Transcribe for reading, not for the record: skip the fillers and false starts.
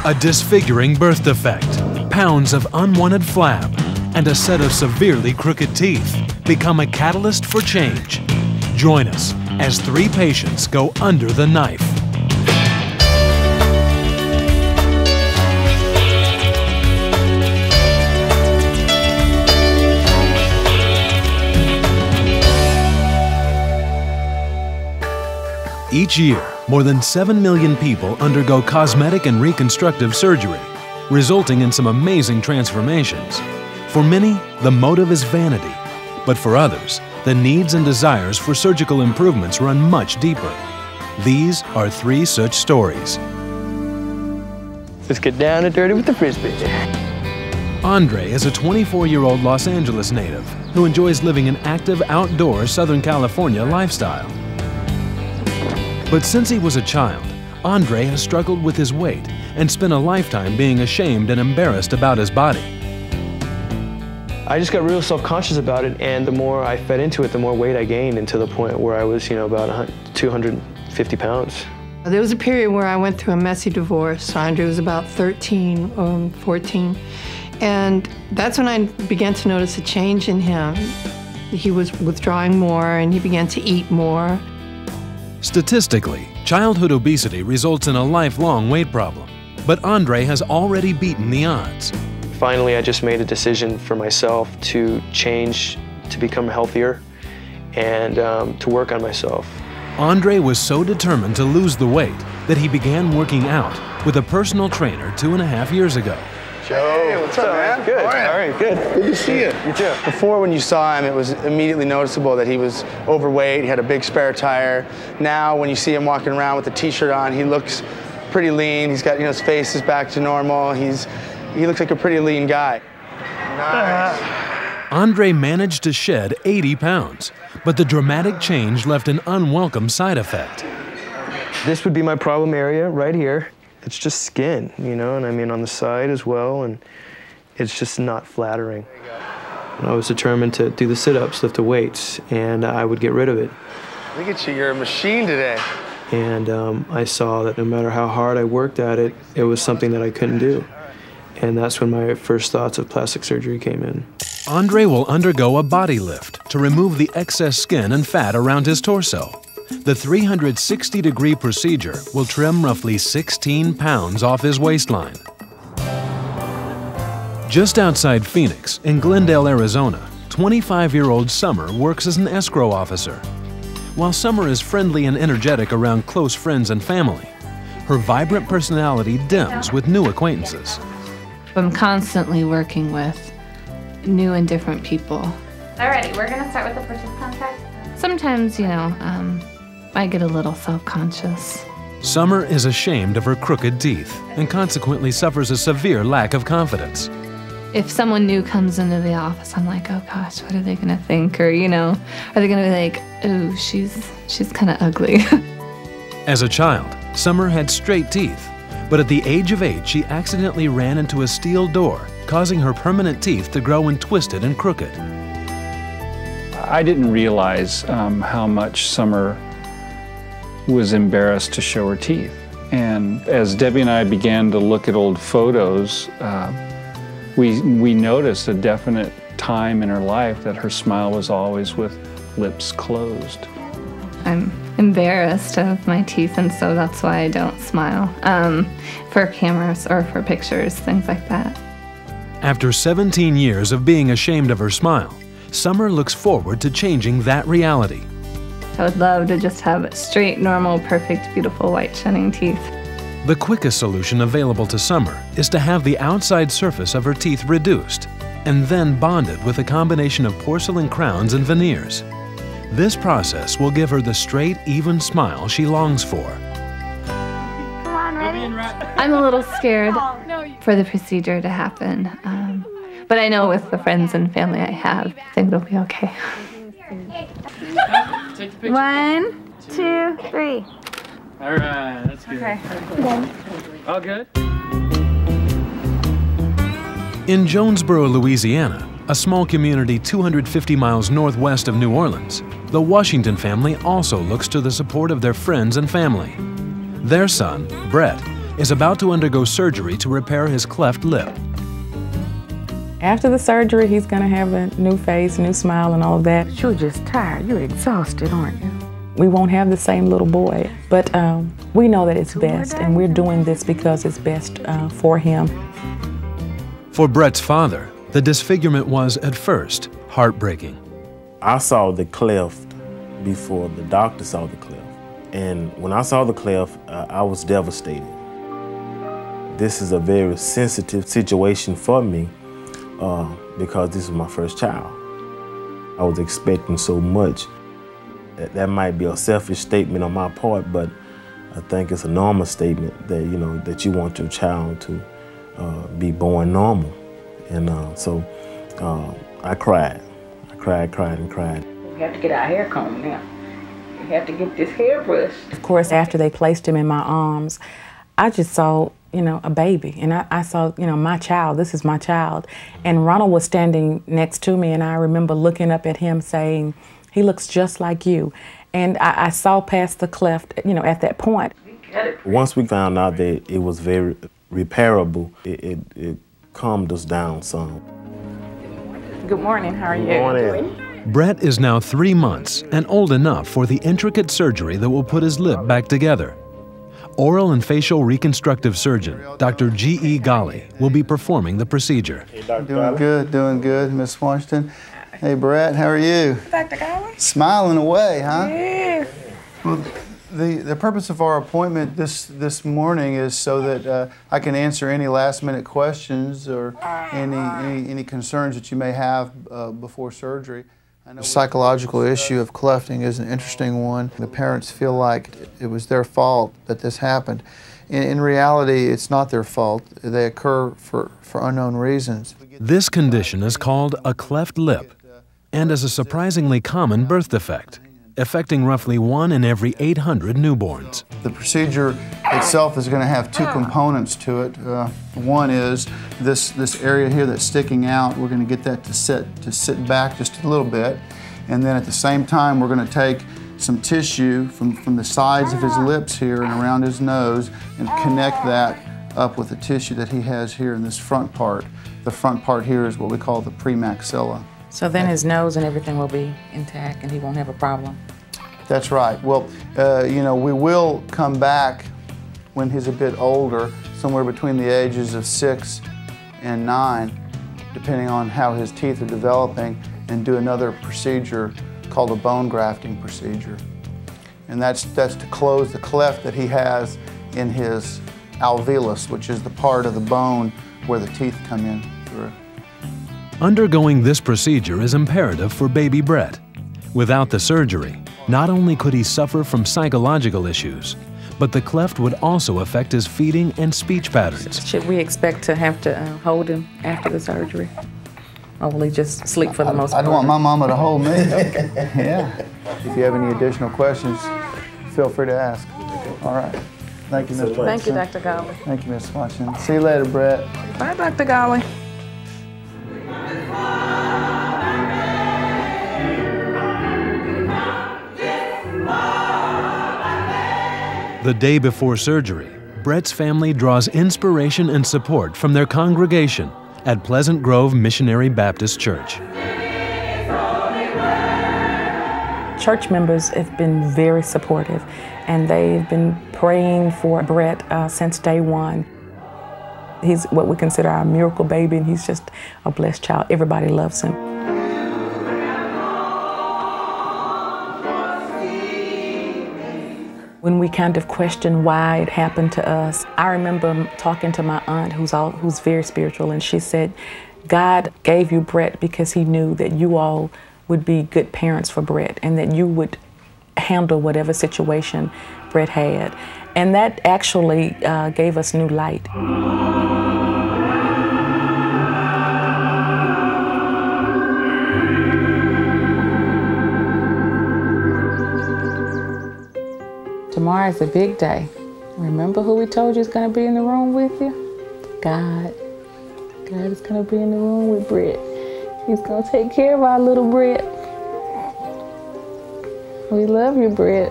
A disfiguring birth defect, pounds of unwanted flab, and a set of severely crooked teeth become a catalyst for change. Join us as 3 patients go under the knife. Each year, more than 7 million people undergo cosmetic and reconstructive surgery, resulting in some amazing transformations. For many, the motive is vanity, but for others, the needs and desires for surgical improvements run much deeper. These are 3 such stories. Let's get down and dirty with the frisbee. Andre is a 24-year-old Los Angeles native who enjoys living an active outdoor Southern California lifestyle. But since he was a child, Andre has struggled with his weight and spent a lifetime being ashamed and embarrassed about his body. I just got real self-conscious about it, and the more I fed into it, the more weight I gained, and to the point where I was, about 250 pounds. There was a period where I went through a messy divorce. Andre was about 13, 14, and that's when I began to notice a change in him. He was withdrawing more, and he began to eat more. Statistically, childhood obesity results in a lifelong weight problem, but Andre has already beaten the odds. Finally, I just made a decision for myself to change, to become healthier, and to work on myself. Andre was so determined to lose the weight that he began working out with a personal trainer 2.5 years ago. Joe, hey, what's up, man? Good. All right, good. Good to see you. You too. Before, when you saw him, it was immediately noticeable that he was overweight. He had a big spare tire. Now, when you see him walking around with a T-shirt on, he looks pretty lean. He's got, his face is back to normal. He looks like a pretty lean guy. Nice. Andre managed to shed 80 pounds, but the dramatic change left an unwelcome side effect. This would be my problem area right here. It's just skin, and I mean on the side as well, and it's just not flattering. And I was determined to do the sit-ups, lift the weights, and I would get rid of it. Look at you, you're a machine today. And I saw that no matter how hard I worked at it, it was something that I couldn't do. And that's when my first thoughts of plastic surgery came in. Andre will undergo a body lift to remove the excess skin and fat around his torso. The 360-degree procedure will trim roughly 16 pounds off his waistline. Just outside Phoenix, in Glendale, Arizona, 25-year-old Summer works as an escrow officer. While Summer is friendly and energetic around close friends and family, her vibrant personality dims with new acquaintances. I'm constantly working with new and different people. Alrighty, we're gonna start with the purchase contract. Sometimes, I get a little self-conscious. Summer is ashamed of her crooked teeth and consequently suffers a severe lack of confidence. If someone new comes into the office, I'm like, oh gosh, what are they gonna think? Or, are they gonna be like, oh, she's kind of ugly. As a child, Summer had straight teeth, but at the age of 8, she accidentally ran into a steel door, causing her permanent teeth to grow and twisted and crooked. I didn't realize how much Summer was embarrassed to show her teeth. And as Debbie and I began to look at old photos, we noticed a definite time in her life that her smile was always with lips closed. I'm embarrassed of my teeth, and so that's why I don't smile for cameras or for pictures, things like that. After 17 years of being ashamed of her smile, Summer looks forward to changing that reality. I would love to just have straight, normal, perfect, beautiful, white, shining teeth. The quickest solution available to Summer is to have the outside surface of her teeth reduced and then bonded with a combination of porcelain crowns and veneers. This process will give her the straight, even smile she longs for. Come on, ready? I'm a little scared for the procedure to happen, but I know with the friends and family I have, I think it'll be okay. 1, 2, 3. All right, that's good. Okay. All good? In Jonesboro, Louisiana, a small community 250 miles northwest of New Orleans, the Washington family also looks to the support of their friends and family. Their son, Brett, is about to undergo surgery to repair his cleft lip. After the surgery, he's gonna have a new face, new smile, and all of that. You're just tired. You're exhausted, aren't you? We won't have the same little boy, but we know that it's best, and we're doing this because it's best for him. For Brett's father, the disfigurement was, at first, heartbreaking. I saw the cleft before the doctor saw the cleft. And when I saw the cleft, I was devastated. This is a very sensitive situation for me because this is my first child. I was expecting so much. That might be a selfish statement on my part, but I think it's a normal statement that, you know, that you want your child to be born normal. And so I cried. Cried and cried. We have to get our hair combed now. We have to get this hair brushed. Of course, after they placed him in my arms, I just saw, you know, a baby. And I saw, you know, my child, this is my child. And Ronald was standing next to me, and I remember looking up at him saying, he looks just like you. And I saw past the cleft, you know, at that point. Once we found out that it was very repairable, it calmed us down some. Good morning, how are you? Good morning. Brett is now 3 months and old enough for the intricate surgery that will put his lip back together. Oral and facial reconstructive surgeon, Dr. G.E. Ghali, will be performing the procedure. Doing good, Miss Washington. Hey, Brett, how are you? Dr. Ghali? Smiling away, huh? Yeah. Well, the purpose of our appointment this morning is so that I can answer any last-minute questions or any concerns that you may have before surgery. I know the psychological issue of clefting is an interesting one. The parents feel like it was their fault that this happened. In reality, it's not their fault. They occur for unknown reasons. This condition is called a cleft lip and is a surprisingly common birth defect, affecting roughly 1 in every 800 newborns. The procedure itself is going to have two components to it. One is this area here that's sticking out. We're going to get that to sit back just a little bit, and then at the same time we're going to take some tissue from the sides of his lips here and around his nose and connect that up with the tissue that he has here in this front part. The front part here is what we call the premaxilla. So then his nose and everything will be intact and he won't have a problem? That's right. Well, you know, we will come back when he's a bit older, somewhere between the ages of 6 and 9, depending on how his teeth are developing, and do another procedure called a bone grafting procedure. And that's to close the cleft that he has in his alveolus, which is the part of the bone where the teeth come in through. Undergoing this procedure is imperative for baby Brett. Without the surgery, not only could he suffer from psychological issues, but the cleft would also affect his feeding and speech patterns. Should we expect to have to hold him after the surgery? Or will he just sleep for the most part? I'd want my mama to hold me. Yeah. If you have any additional questions, feel free to ask. All right. Thank you, Ms. Washington. Thank you, Dr. Ghali. Thank you, Ms. Washington. See you later, Brett. Bye, Dr. Ghali. The day before surgery, Brett's family draws inspiration and support from their congregation at Pleasant Grove Missionary Baptist Church. Church members have been very supportive, and they've been praying for Brett since day one. He's what we consider our miracle baby, and he's just a blessed child. Everybody loves him. When we kind of question why it happened to us, I remember talking to my aunt who's very spiritual, and she said, God gave you Brett because he knew that you all would be good parents for Brett and that you would handle whatever situation Brett had. And that actually gave us new light. Tomorrow is a big day. Remember who we told you is going to be in the room with you? God. God is going to be in the room with Brett. He's going to take care of our little Brett. We love you, Brett.